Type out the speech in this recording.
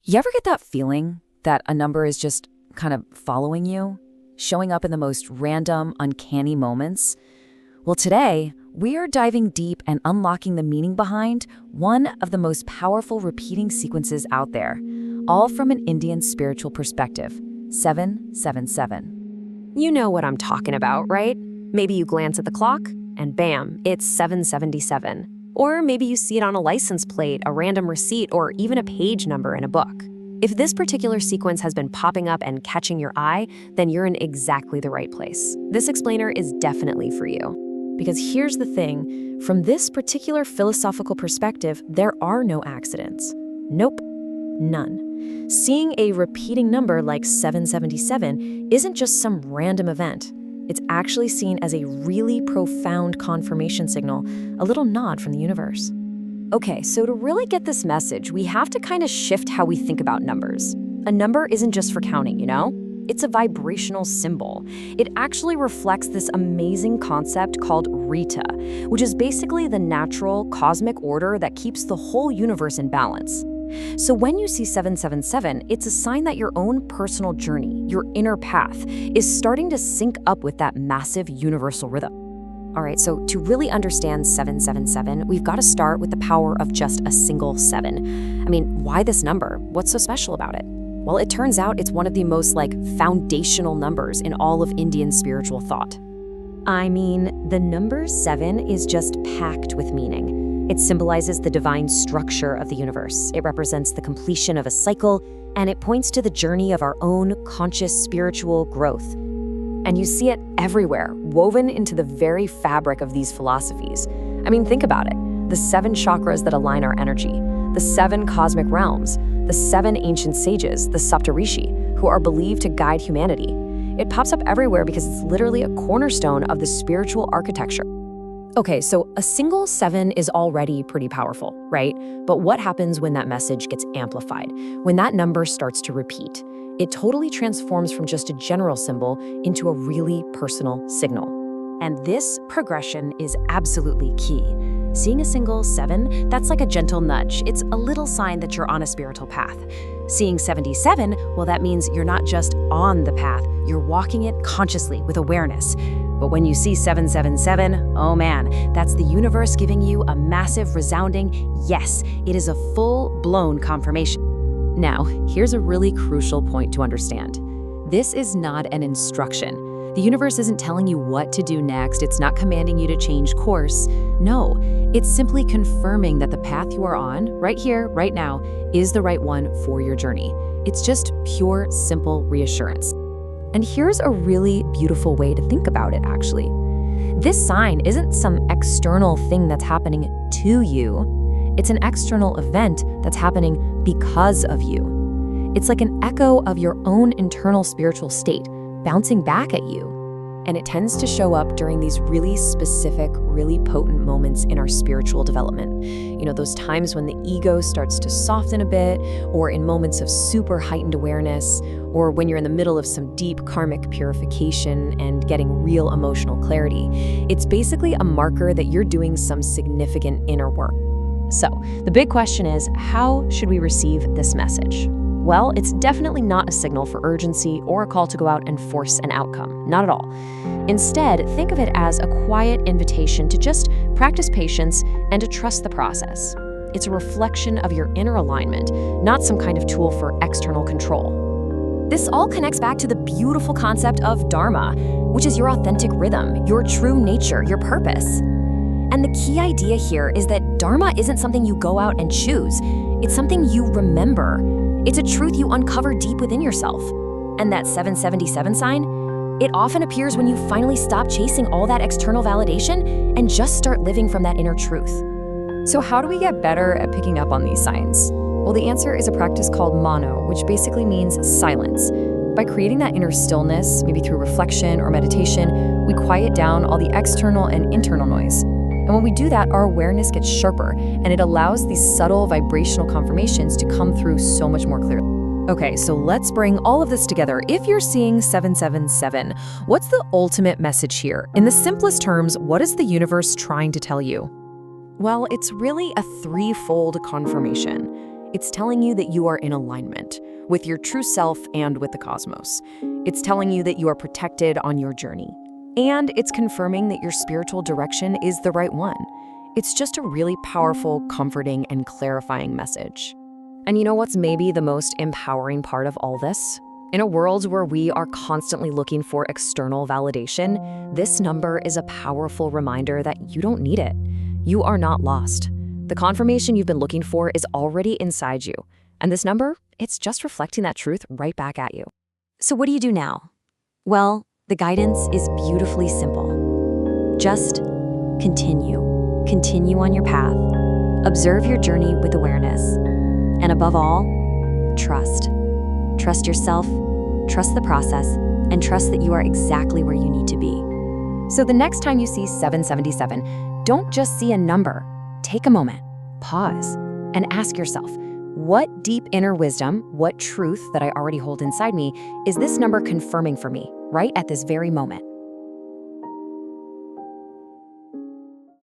You ever get that feeling that a number is just kind of following you, showing up in the most random, uncanny moments? Well, today, we are diving deep and unlocking the meaning behind one of the most powerful repeating sequences out there, all from an Indian spiritual perspective, 777. You know what I'm talking about, right? Maybe you glance at the clock, and bam, it's 777. Or maybe you see it on a license plate, a random receipt, or even a page number in a book. If this particular sequence has been popping up and catching your eye, then you're in exactly the right place. This explainer is definitely for you. Because here's the thing, from this particular philosophical perspective, there are no accidents. Nope, none. Seeing a repeating number like 777 isn't just some random event. It's actually seen as a really profound confirmation signal, a little nod from the universe. Okay, so to really get this message, we have to kind of shift how we think about numbers. A number isn't just for counting, you know? It's a vibrational symbol. It actually reflects this amazing concept called Rita, which is basically the natural cosmic order that keeps the whole universe in balance. So when you see 777, it's a sign that your own personal journey, your inner path, is starting to sync up with that massive universal rhythm. All right, so to really understand 777, we've got to start with the power of just a single 7. I mean, why this number? What's so special about it? Well, it turns out it's one of the most foundational numbers in all of Indian spiritual thought. I mean, the number 7 is just packed with meaning. It symbolizes the divine structure of the universe. It represents the completion of a cycle, and it points to the journey of our own conscious spiritual growth. And you see it everywhere, woven into the very fabric of these philosophies. I mean, think about it. The 7 chakras that align our energy, the 7 cosmic realms, the 7 ancient sages, the Saptarishi, who are believed to guide humanity. It pops up everywhere because it's literally a cornerstone of the spiritual architecture. Okay, so a single 7 is already pretty powerful, right? But what happens when that message gets amplified? When that number starts to repeat? It totally transforms from just a general symbol into a really personal signal. And this progression is absolutely key. Seeing a single 7, that's like a gentle nudge. It's a little sign that you're on a spiritual path. Seeing 77, well, that means you're not just on the path, you're walking it consciously with awareness. But when you see 777, oh man, that's the universe giving you a massive, resounding yes. It is a full-blown confirmation. Now, here's a really crucial point to understand. This is not an instruction. The universe isn't telling you what to do next. It's not commanding you to change course. No, it's simply confirming that the path you are on, right here, right now, is the right one for your journey. It's just pure, simple reassurance. And here's a really beautiful way to think about it, actually. This sign isn't some external thing that's happening to you. It's an external event that's happening because of you. It's like an echo of your own internal spiritual state, bouncing back at you. And it tends to show up during these really specific, really potent moments in our spiritual development. You know, those times when the ego starts to soften a bit, or in moments of super heightened awareness, or when you're in the middle of some deep karmic purification and getting real emotional clarity. It's basically a marker that you're doing some significant inner work. So, the big question is, how should we receive this message? Well, it's definitely not a signal for urgency or a call to go out and force an outcome. Not at all. Instead, think of it as a quiet invitation to just practice patience and to trust the process. It's a reflection of your inner alignment, not some kind of tool for external control. This all connects back to the beautiful concept of dharma, which is your authentic rhythm, your true nature, your purpose. And the key idea here is that dharma isn't something you go out and choose. It's something you remember. It's a truth you uncover deep within yourself. And that 777 sign, it often appears when you finally stop chasing all that external validation and just start living from that inner truth. So how do we get better at picking up on these signs? Well, the answer is a practice called mano, which basically means silence. By creating that inner stillness, maybe through reflection or meditation, we quiet down all the external and internal noise. And when we do that, our awareness gets sharper, and it allows these subtle vibrational confirmations to come through so much more clearly. Okay, so let's bring all of this together. If you're seeing 777, what's the ultimate message here? In the simplest terms, what is the universe trying to tell you? Well, it's really a threefold confirmation. It's telling you that you are in alignment with your true self and with the cosmos. It's telling you that you are protected on your journey. And it's confirming that your spiritual direction is the right one. It's just a really powerful, comforting, and clarifying message. And you know what's maybe the most empowering part of all this? In a world where we are constantly looking for external validation, this number is a powerful reminder that you don't need it. You are not lost. The confirmation you've been looking for is already inside you. And this number, it's just reflecting that truth right back at you. So what do you do now? Well, the guidance is beautifully simple. Just continue. Continue on your path. Observe your journey with awareness. And above all, trust. Trust yourself, trust the process, and trust that you are exactly where you need to be. So the next time you see 777, don't just see a number. Take a moment, pause, and ask yourself, what deep inner wisdom, what truth that I already hold inside me is this number confirming for me right at this very moment?